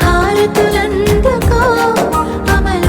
హారతులందుకో అమల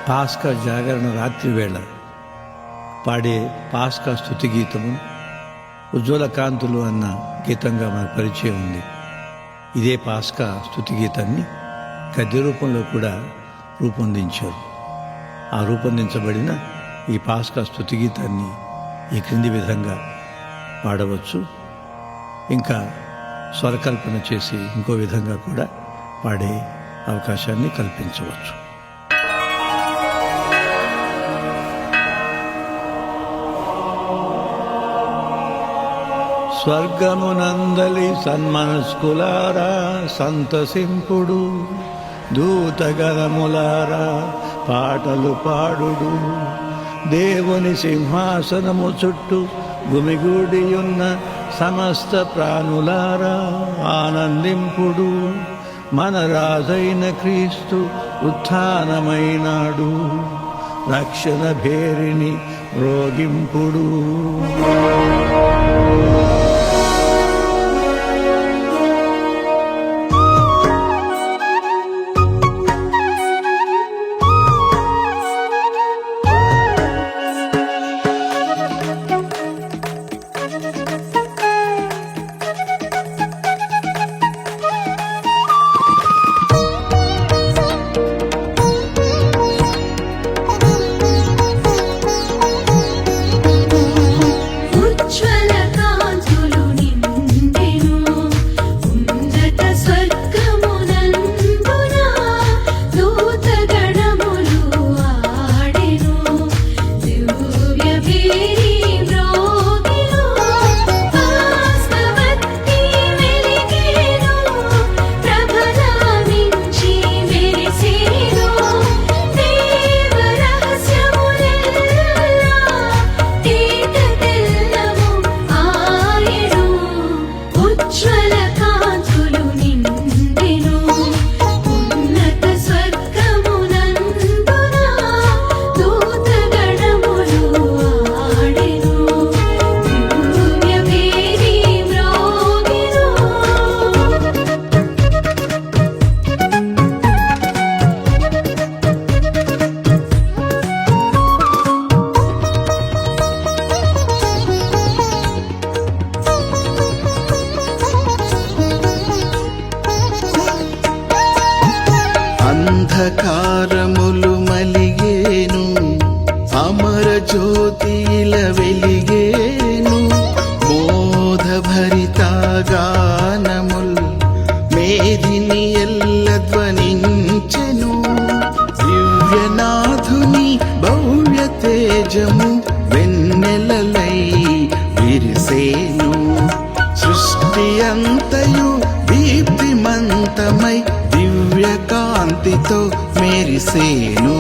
పాస్కా జాగరణ రాత్రి వేళ పాడే పాస్కా స్తుతి గీతము ఉజ్వల కాంతులు అన్న గీతంగా మనకు పరిచయం ఉంది. ఇదే పాస్కా స్తుతి గీతాన్ని గద్య రూపంలో కూడా రూపొందించారు. ఆ రూపొందించబడిన ఈ పాస్కా స్తుతి గీతాన్ని ఈ క్రింది విధంగా పాడవచ్చు. ఇంకా స్వరకల్పన చేసి ఇంకో విధంగా కూడా పాడే అవకాశాన్ని కల్పించవచ్చు. స్వర్గమునందలి సన్మనస్కులారా సంతసింపుడు, దూతగణములారా పాటలు పాడుడు, దేవుని సింహాసనము చుట్టూ గుమిగూడియున్న సమస్త ప్రాణులారా ఆనందింపుడు, మన రాజైన క్రీస్తు ఉత్థానమైనాడు, రక్షణ భేరిని రోగింపుడు. అంధకారములు మలిగేను, అమర జ్యోతిల వెలిగేను, బోధభరిత గానముల్ మేదిని ఎల్ల ధ్వనించెను, దివ్యనాథుని భవ్య తేజము వెన్నెలలై విరిసేను, సృష్టి అంతయు దీప్తిమంతమై దివ్యకాంతితో మెరిసేను.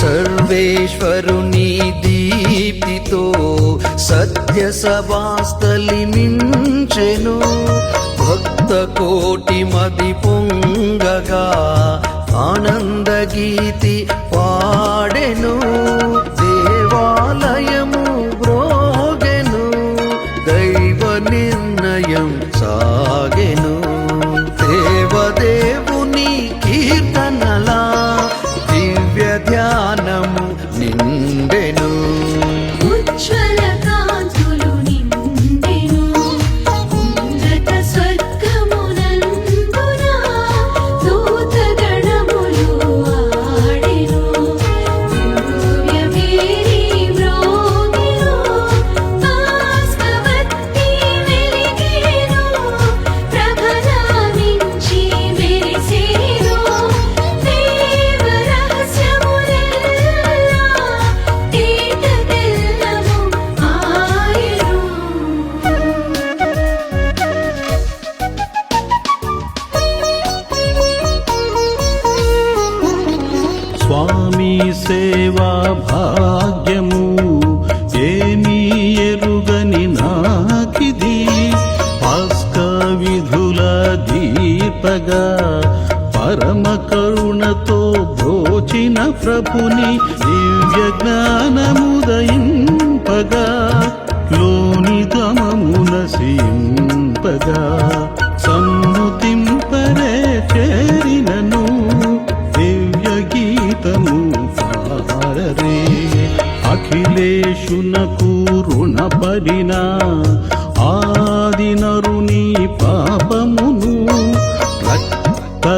సర్వేశ్వరుని దీప్తితో సత్య సభాస్థలి మించెను, భక్త కోటి మది పొంగగా ఆనంద గీతి పాడెను, దేవాలయము బ్రోగెను, దైవ నిర్ణయం సాగెను, దేవదేవుని కీర్తనలా దివ్య ధ్యానము నిండెను. ఉజ్వల కాంతులు నిండెను, ఉన్నత స్వర్గమునందున దూతగణములు ఆడెను, దివ్య మేరీ మ్రోగెను, పాస్కవత్తి వెలిగెను, ప్రభలామించి మెరిసెను, దేవ రహస్యములెల్లా తేట తెల్లము ఆయెను. స్వామి సేవా భాగ్యము ఏమీ ఎరుగని నాకిది, పాస్కా విధుల దీపగా పరమ కరుణతో బ్రోచిన ప్రభుని దివ్య జ్ఞానముదయింపగా లోని గమమున సింపగా సన్నుతింపరే చేరినను దివ్య గీతము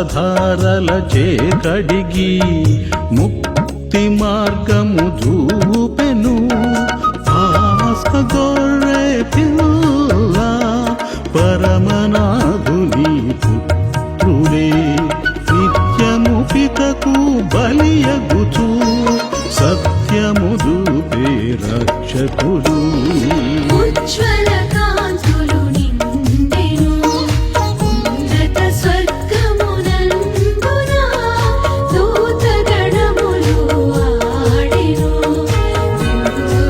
రక్తధారల చేకడిగి ముక్తి మార్గము చూపెను గొర్రె పిల్ల పరమనాథుని పుత్రుడే నిత్యము పితకు బలియగుచు సత్యము చూపే రక్షకుడు. ఉజ్వల కాంతులు నిండెను ఉన్నత స్వర్గమునందున దూతగణములు ఆడెను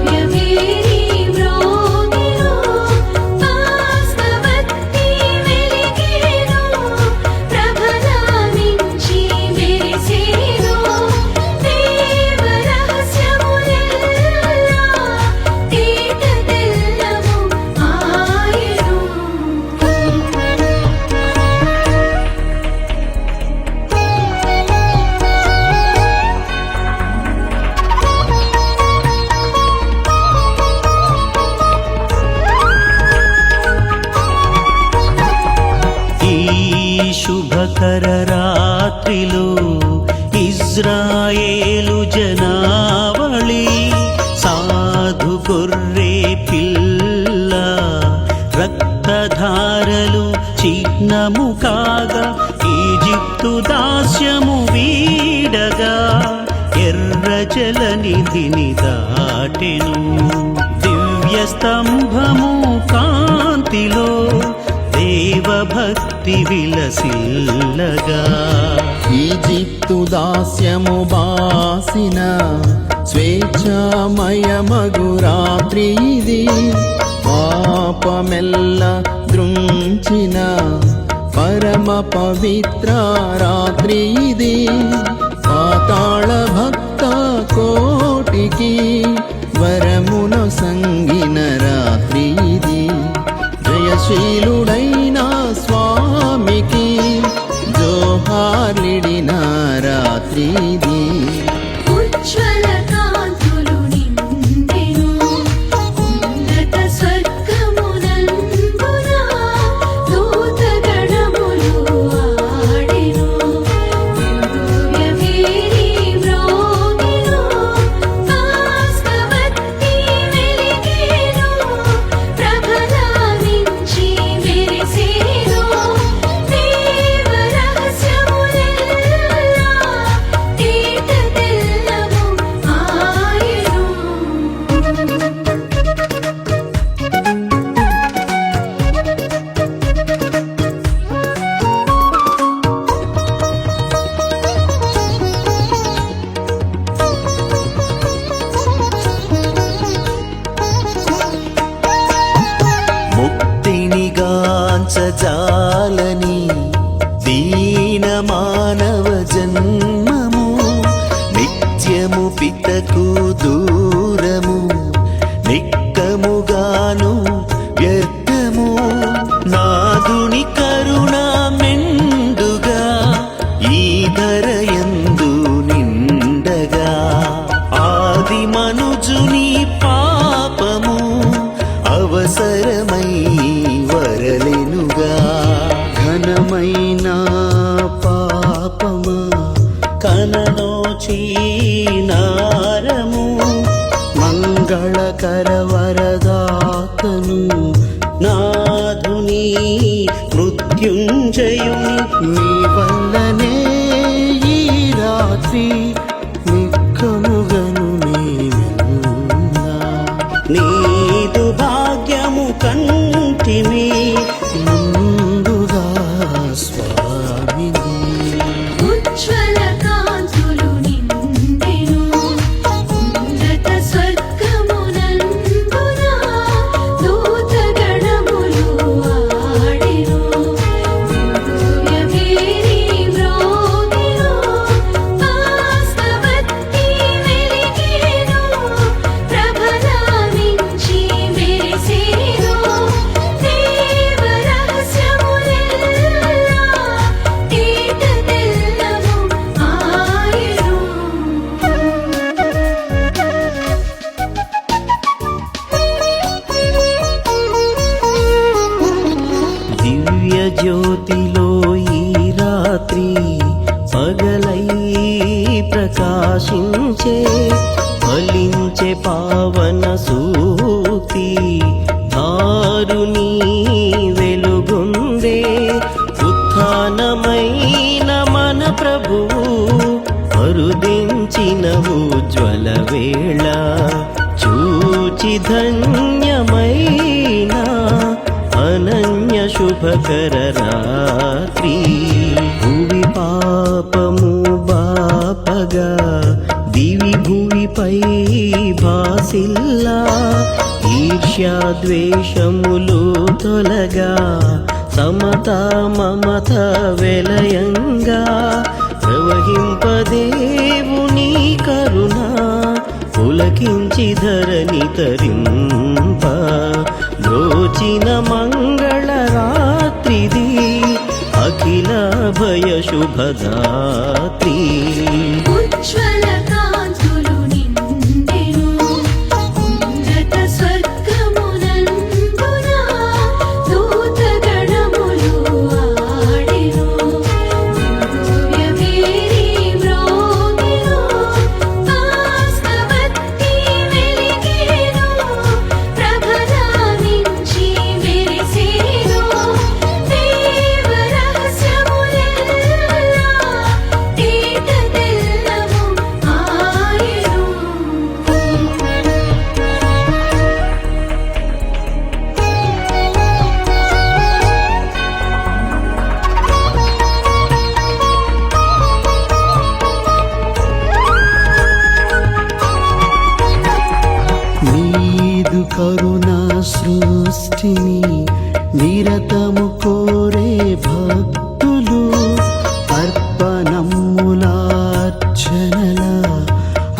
దివ్యమేరీ మ్రోగెను వాస్తవత్తి వెలిగెను ప్రభలామించి మెరిసెను దేవ రహస్యములెల్లా తేటతెల్లము ఆయెను. ఈ శుభకర రాత్రిలో ఇజ్రాయేలు జనావళి సాధు గొర్రె పిల్ల రక్తధారలు చిహ్నము కాగా ఈజిప్తు దాస్యము వీడగా ఎర్ర జలనిధిని దాటెను దివ్య స్తంభము కాంతిలో దేవభక్తి విలసిల్లగా ఈజిప్తు దాస్యము బాసిన స్వేచ్ఛామయమగు రాత్రి ఇది పాపమెల్ల దృంచిన పరమ పవిత్ర రాత్రి ఇది పాతాళ భక్త కోటికి వరమున సంగిన రాత్రి ఇది జయశీలుడైన స్వామికి జోహార్లిడిన రాత్రి ఇది. ఉజ్వల కాంతులు నిండెను ఉన్నత స్వర్గమునందున దూతగణములు ఆడెను దివ్యమేరీ మ్రోగెను వాస్తవత్తి వెలిగెను ప్రభలామించి మెరిసెను దేవ రహస్యములెల్లా తేటతెల్లము ఆయెను. ముక్తిని గాంచజాలని దీన మానవ జన్మము నిత్యము పితకు దూరము నిక్కముగాను వ్యర్థము నాదుని కరుణ మెండుగా ఈ ధరయందు నిండగా ఆది మనుజుని పాపము అవసరమై వరలెనుగా ఘనమైన పాపమా కననోచీనారము మంగళకర వరదాతను నాధుని మృత్యుంజయుని నీ వల్లనే ఈ రాత్రి నిక్కముగను నీవెల్లా నీదు భాగ్యము కంటిమి ముందుగా స్వామిని. ఉజ్వల కాంతులు నిండెను ఉన్నత స్వర్గమునందున దూతగణములు ఆడెను దివ్యమేరీ ప్రభువు అరుదించిన ఉజ్వల వేళ చూచి ధన్యమైన అనన్య శుభకర రాత్రి భువి పాపము బాపగా దివి భువిపై భాసిల్లా ఈర్ష్యా ద్వేషములు తొలగా సమత మమత వెలయంగా ప్రవహింపదేవుని కరుణ పులకించి ధరణి తరింప రోచిన మంగళ రాత్రిది అఖిల భయ శుభదాత్రి ఉజ్వల కాంతులు నిండెను ఉన్నత స్వర్గమునందున దూతగణములు ఆడెను దివ్యవేరి మ్రోగెను ఆస్నవత్తి వెలిగెను ప్రభలావించి మెరిసెను దేవ రహస్యములెల్లా తేట తెల్లము ఆయెను నీదు కరుణా సృష్టిని నిరతము కోరే భక్తులు అర్పణములార్చనల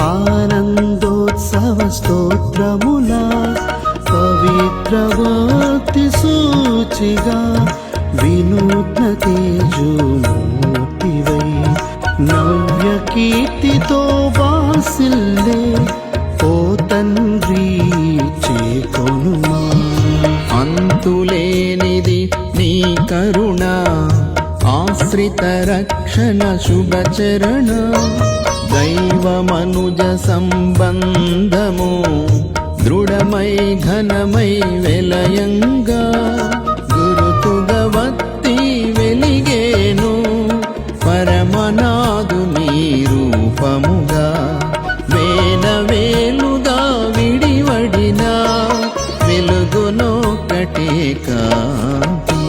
ఆనందోత్సవ స్తోత్రముల పవిత్రవక్తి సూచిగా వినూత్న తేజోమూర్తివై నవ్య కీర్తితో వాసిల్లే ఓ తండ్రి చేకొనుమా అంతులేనిది నీ కరుణ ఆశ్రిత రక్షణ శుభచరణ దైవమనుజ సంబంధము దృఢమై ఘనమై వెలయంగా గురుతుగవత్తి వెలిగేను పరమనాదు నీ రూపముగా వేలవేలుగా విడివడిన వెలుగునొకటే కాంతి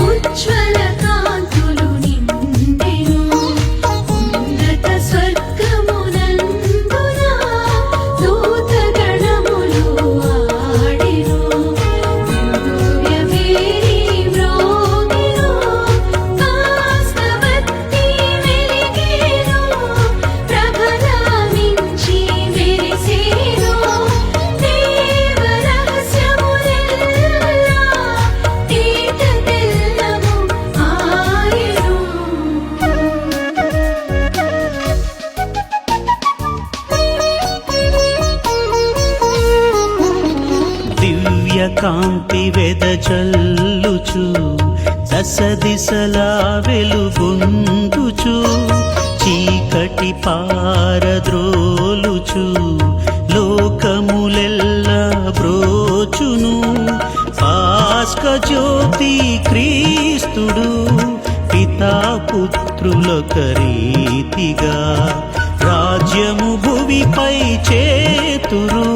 ఉజ్వల కాంతులు నిండెను ఉన్నత స్వర్గమునందున దూతగణములు ఆడెను దివ్యవేరి మ్రోగెను ఆస్నవత్తి వెలిగెను ప్రభలావించి మెరిసెను దేవ రహస్యములెల్లా తేట తెల్లము ఆయెను దివ్య కాంతి వెదజల్లుచు దశ దిశలా వెలుగొందుచు చీకటి పారద్రోలుచు లోకములెల్లా బ్రోచును పాస్క జ్యోతి క్రీస్తుడు పితాపుత్రులొక రీతిగా రాజ్యము భువిపై చేతురు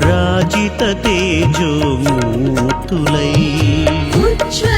రాజిత తేజోమూర్తులై ఉజ్వల